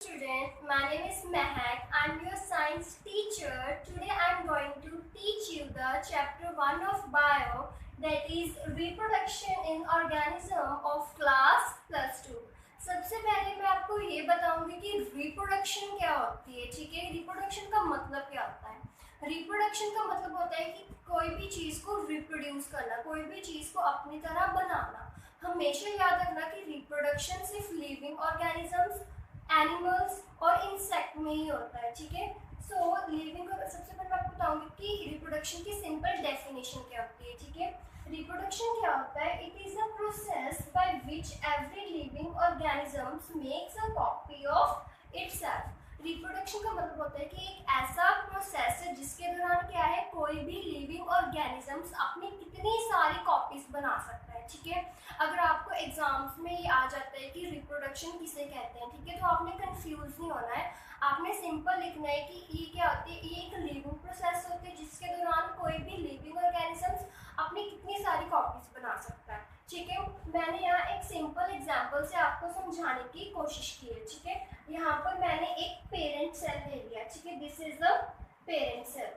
student, my name is Mehak. I'm your science teacher. Today I'm going to teach you the chapter 1 of bio, that is reproduction in organism of class +2. सबसे पहले मैं आपको ये बताऊंगी कि reproduction क्या होती है। ठीक है, रिप्रोडक्शन का मतलब क्या होता है। रिप्रोडक्शन का मतलब होता है कि कोई भी चीज़ को रिप्रोड्यूस करना, कोई भी चीज़ को अपनी तरह बनाना। हमेशा याद रखना कि रिप्रोडक्शन सिर्फ लिविंग ऑर्गेनिजम्स, एनिमल्स और इंसेक्ट में ही होता है। ठीक है, सो लिविंग और सबसे पहले मैं आपको बताऊंगी कि रिप्रोडक्शन की सिंपल डेफिनेशन क्या होती है। ठीक है, रिप्रोडक्शन क्या होता है? It is a process by which every living organisms makes a copy of itself. Reproduction का मतलब होता है कि एक ऐसा प्रोसेस है जिसके दौरान क्या है, कोई भी लिविंग ऑर्गेनिजम्स अपनी कितनी सारी कॉपीज बना सकता है। ठीक है, अगर आपको एग्जाम्स में ये आ जाता है कि रिप्रोडक्शन किसे कहते हैं, ठीक है, तो आपने कंफ्यूज नहीं होना है। आपने सिंपल लिखना है कि ये क्या होती है। ये एक लिविंग प्रोसेस होती है जिसके दौरान कोई भी लिविंग ऑर्गेनिजम्स अपनी कितनी सारी कॉपीज बना सकता है। ठीक है, मैंने यहाँ एक सिंपल एग्जांपल से आपको समझाने की कोशिश की है। ठीक है, यहाँ पर मैंने एक पेरेंट सेल ले लिया। ठीक है, this is the parent cell.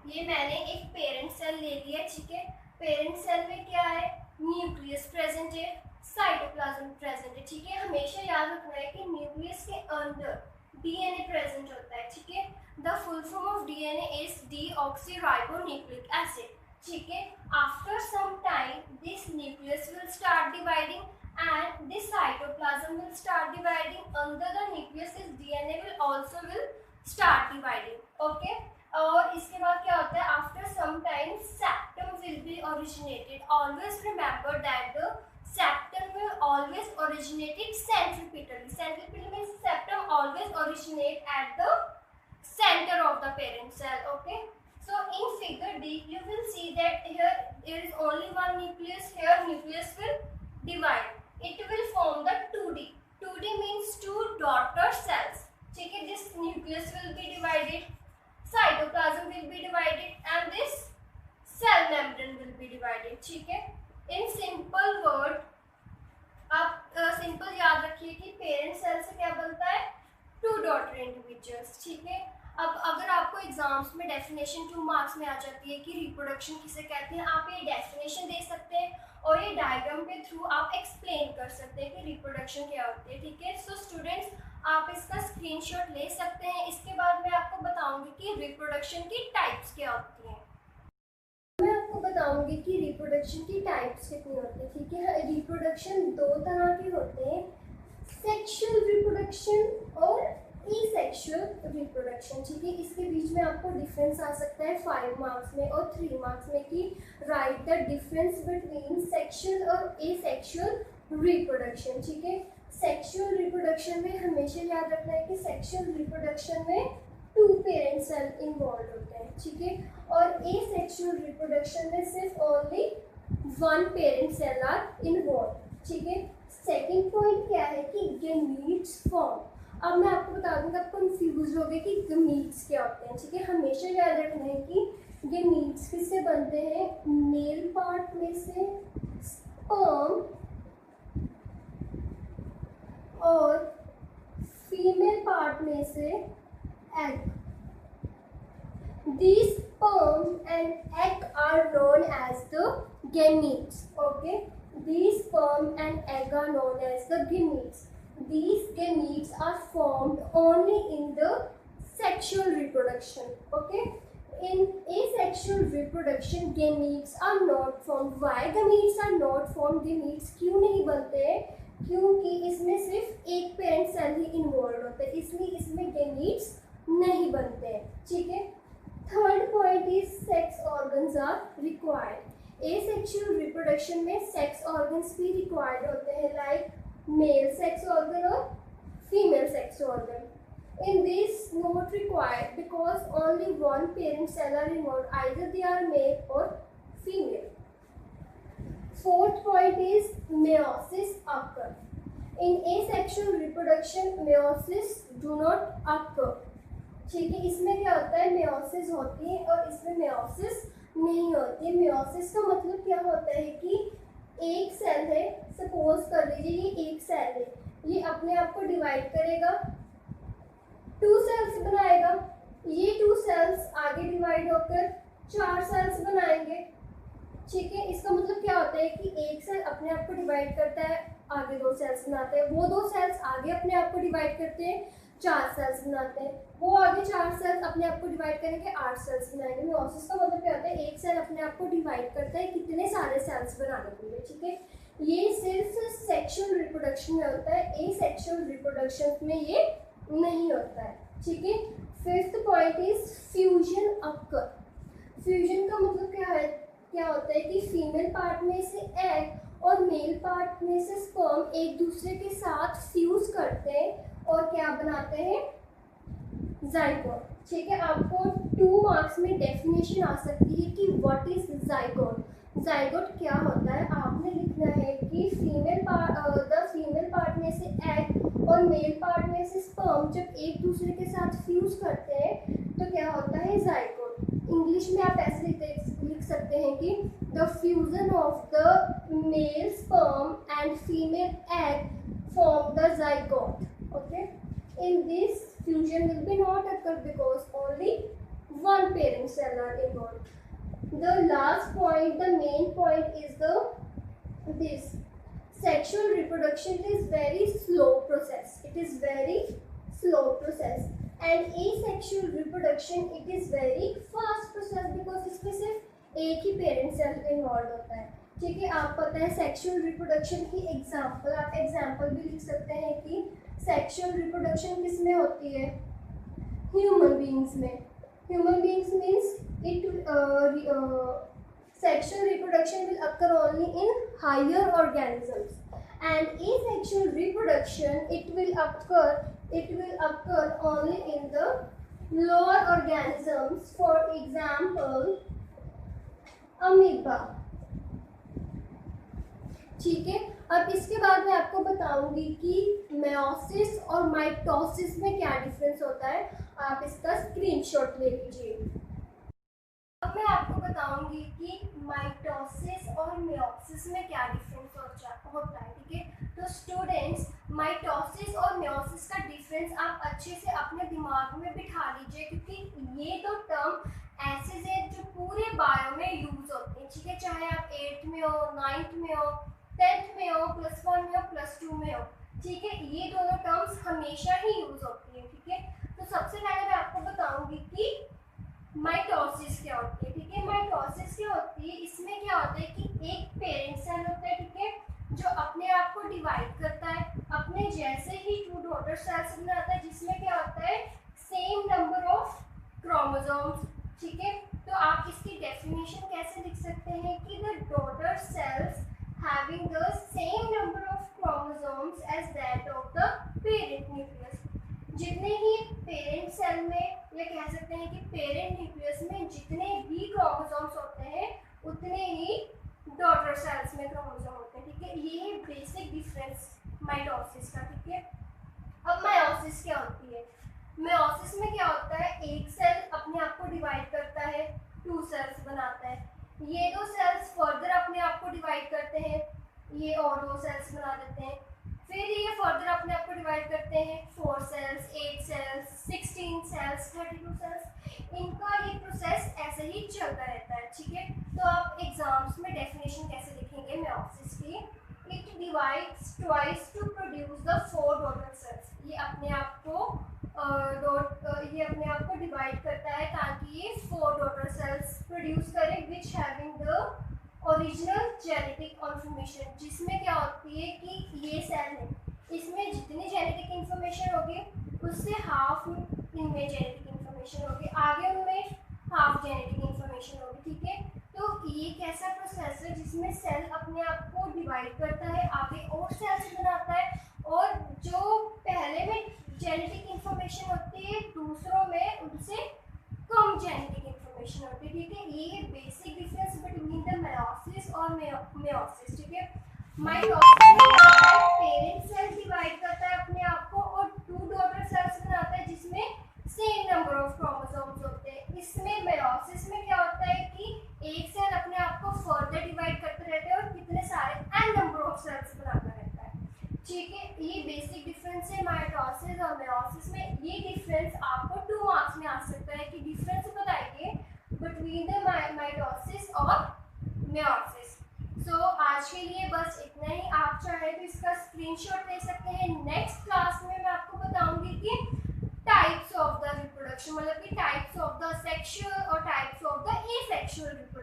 ये मैंने एक पेरेंट सेल ले लिया। ठीक है, पेरेंट सेल में क्या है, न्यूक्लियस प्रेजेंट है, साइटोप्लाज्म प्रेजेंट है। ठीक है, हमेशा याद रखना है कि न्यूक्लियस के अंदर डीएनए प्रेजेंट होता है। ठीक है, the full form of DNA is deoxyribonucleic acid. ठीक है, after some time this nucleus will start dividing and this cytoplasm will start dividing. Under the nucleus this DNA will also will start dividing. Okay, और इसके बाद क्या होता है, after some time septum will be originated. Always remember that the septum will always originated centripetally. Centripetal means septum always originate at the center of the parent cell. Okay, so in figure D you will see that here there is only one nucleus. Here nucleus will divide, it will form the 2D. 2D means two daughter cells. ठीक है, this nucleus will be divided, cytoplasm will be divided and this cell membrane will be divided. ठीक है, in simple word आप simple याद रखिए कि parent cell से क्या बनता है, टू डॉटर इंडिविजुअल्स। ठीक है, अब अगर आपको एग्जाम्स में डेफिनेशन 2 मार्क्स में आ जाती है कि रिप्रोडक्शन किसे कहते हैं, आप ये डेफिनेशन दे सकते हैं और ये डायग्राम के थ्रू आप एक्सप्लेन कर सकते हैं कि रिप्रोडक्शन क्या होती है। ठीक है, सो स्टूडेंट्स आप इसका स्क्रीनशॉट ले सकते हैं। इसके बाद मैं आपको बताऊंगी कि रिप्रोडक्शन की टाइप्स क्या होती हैं। मैं आपको बताऊंगी कि रिप्रोडक्शन की टाइप्स कितनी होती है। ठीक है, रिप्रोडक्शन 2 तरह के होते हैं, सेक्सुअल रिप्रोडक्शन और एसेक्सुअल रिप्रोडक्शन। ठीक है, इसके बीच में आपको डिफरेंस आ सकता है 5 मार्क्स में और 3 मार्क्स में कि right the difference between sexual और एसेक्सुअल रिप्रोडक्शन। ठीक है, सेक्सुअल रिप्रोडक्शन में हमेशा याद रखना है कि सेक्सुअल रिप्रोडक्शन में 2 पेरेंट सेल इन्वॉल्व होते हैं। ठीक है, और एसेक्सुअल रिप्रोडक्शन में सिर्फ only 1 parent cell are involve. ठीक है, सेकेंड पॉइंट क्या है कि गैमीट्स फॉर्म। अब मैं आपको बता दूंगा, आप कंफ्यूज हो गए कि गैमीट्स क्या होते हैं। ठीक है, हमेशा याद रखना है कि गैमीट्स किससे बनते हैं, मेल पार्ट में से स्पर्म और फीमेल पार्ट में से egg. These sperm and egg are known as the gametes. Okay, these sperm and egg are known as the gametes. These gametes are formed only in the sexual reproduction. Okay, in asexual reproduction gametes are not formed. Why gametes are not formed? gametes क्यों नहीं बनते हैं? क्योंकि इसमें सिर्फ एक parent cell ही involve होता है, इसलिए इसमें gametes नहीं बनते हैं। ठीक है, third point is sex organs are required. Asexual reproduction में सेक्स ऑर्गन्स भी रिक्वायर्ड होते हैं, लाइक मेल सेक्स ऑर्गन और female sex organ. In this not required because only 1 parent cell are involve, either they are male और female. Fourth point is meiosis occur. In asexual reproduction meiosis do not occur. ठीक है, इसमें क्या होता है, meiosis होती है और इसमें मेयोसिस नहीं होती है। मेयोसिस का मतलब क्या होता है कि एक सेल है, सपोज कर लीजिए ये एक सेल है, ये अपने आप को डिवाइड करेगा, 2 सेल्स बनाएगा, ये 2 सेल्स आगे डिवाइड होकर 4 सेल्स बनाएंगे। ठीक है, इसका मतलब क्या होता है कि एक सेल अपने आप को डिवाइड करता है, आगे 2 सेल्स बनाते हैं, वो 2 सेल्स आगे अपने आप को डिवाइड करते हैं, 4 सेल्स बनाते हैं, वो आगे 4 सेल्स अपने आप को डिवाइड करेंगे, 8 सेल्स बनाएंगे। मियोसिस का मतलब क्या होता है, एक सेल अपने आप को डिवाइड करता है कितने सारे सेल्स बनाने के लिए। ठीक है, ये सिर्फ सेक्सुअल रिप्रोडक्शन में होता है, एसेक्सुअल रिप्रोडक्शन में ये नहीं होता है। ठीक है, fifth point is fusion occur. Fusion का मतलब क्या होता है कि फीमेल पार्ट में से एग और मेल पार्ट में से स्पर्म एक दूसरे के साथ फ्यूज करते हैं और क्या बनाते हैं, जाइगोट। ठीक है, आपको 2 मार्क्स में डेफिनेशन आ सकती है कि व्हाट इज जाइगोट। जाइगोट क्या होता है, आपने लिखना है कि द फीमेल पार्ट में से एग और मेल पार्ट में से स्पर्म जब एक दूसरे के साथ फ्यूज करते हैं तो क्या होता है, जाइगोट। इंग्लिश में आप ऐसे लिख सकते हैं कि the fusion of the mail sperm and female egg form the zygote. Okay, in this fusion will be not occur because only one parent cell are involved. The last point, the main point is this sexual reproduction is very slow process. It is very slow process. And asexual reproduction it is very fast process because इसमें सिर्फ एक ही parent cell involve होता है। ठीक है, आप पता है सेक्सुअल रिप्रोडक्शन की एग्जांपल, आप एग्जांपल भी लिख सकते हैं कि सेक्सुअल रिप्रोडक्शन किस में होती है, ह्यूमन बीइंग्स में। Human beings means it sexual reproduction will occur only in higher organisms and asexual reproduction it will occur only in the lower organisms, for example amoeba। ठीक है, अब इसके बाद मैं आपको बताऊंगी कि मेयोसिस और माइटोसिस में क्या डिफरेंस होता है, आप इसका स्क्रीनशॉट ले लीजिए। अब मैं आपको बताऊंगी कि माइटोसिस और मेयोसिस में क्या डिफरेंस होता है। ठीक है, तो स्टूडेंट्स माइटोसिस और मेयोसिस का डिफरेंस आप अच्छे से अपने दिमाग में बिठा लीजिए, क्योंकि ये दो टर्म ऐसे हैं जो पूरे बायो में यूज होते हैं। ठीक है, चाहे आप 8th में हो, 9th में हो, 10th में हो, +1 में हो, +2 में हो। ठीक है, ये दोनों टर्म्स हमेशा ही यूज होती है। ठीक है, तो सबसे पहले मैं आपको बताऊंगी कि माइटोसिस क्या होती है। ठीक है, माइटोसिस क्या होती है, इसमें क्या होता है कि एक पेरेंट सेल होता है, ठीक है, जो अपने आप को डिवाइड करता है, अपने जैसे ही 2 डॉटर सेल्स बनाता है, जिसमें क्या होता है, सेम नंबर ऑफ क्रोमोसोम्स। ठीक है, तो आप इसकी डेफिनेशन कैसे लिख सकते हैं कि the daughter cells having the same number of chromosomes as that of the parent nucleus। जितने ही पेरेंट सेल में, या कह सकते हैं कि पेरेंट न्यूक्लियस में जितने भी क्रोमोसोम्स होते हैं उतने ही डॉटर सेल्स में क्रोमोसोम होते हैं। ठीक है, ये है बेसिक डिफरेंस माइटोसिस का। ठीक है, अब मेयोसिस क्या होती है, मेयोसिस में क्या होता है, एक सेल अपने आप को डिवाइड करता है, 2 सेल्स बनाता है, ये 2 सेल्स फर्दर अपने आप को डिवाइड करते हैं, ये और 2 सेल्स बना देते हैं, फिर ये फर्दर अपने आप को डिवाइड करते हैं, 4 सेल्स, 8 सेल्स, 16 सेल्स, 32 सेल्स। इनका ये प्रोसेस ऐसे ही चलता रहता है। ठीक है, तो आप एग्जाम्स में डेफिनेशन कैसे लिखेंगे मेयोसिस की, it divides twice to produce the 4 daughter cells. ये अपने आप को डिवाइड करता है ताकि ये 4 डॉटर सेल्स प्रोड्यूस करे, which having the original genetic information. जिसमें क्या होती है कि ये सेल है, इसमें जितनी जेनेटिक इंफॉर्मेशन होगी उससे हाफ इनमें जेनेटिक इंफॉर्मेशन होगी, आगे उनमें हाफ जेनेटिक इंफॉर्मेशन होगी। ठीक है, तो ये कैसा प्रोसेस है जिसमें सेल अपने आप को डिवाइड करता है, आगे और सेल्स बनाता है, और जो पहले में जेनेटिक इंफॉर्मेशन होती है दूसरों में उनसे कम जेनेटिक इंफॉर्मेशन होती है। ठीक है, ये है basic difference between the meiosis और मेयोसिस। ठीक है, माइटोसिस में पेरेंट सेल डिवाइड करता है अपने आप को और 2 डॉटर सेल्स बनाता है जिसमें सेम नंबर ऑफ क्रोमोसोम्स होते हैं। इसमें मेयोसिस में क्या होता है कि एक सेल अपने आप को फर्दर डिवाइड करते रहते हैं और कितने सारे ठीक है, ये बेसिक डिफरेंस है माइटोसिस और मेयोसिस में। ये डिफरेंस आपको 2 मार्क्स में आ सकता है कि डिफरेंस बताइए बिटवीन द माइटोसिस और मेयोसिस। सो आज के लिए बस इतना ही। आप चाहे तो इसका स्क्रीनशॉट ले सकते हैं। नेक्स्ट क्लास में मैं आपको बताऊंगी कि टाइप्स ऑफ द रिप्रोडक्शन, मतलब कि टाइप्स ऑफ द सेक्सुअल और types of the asexual reproduction.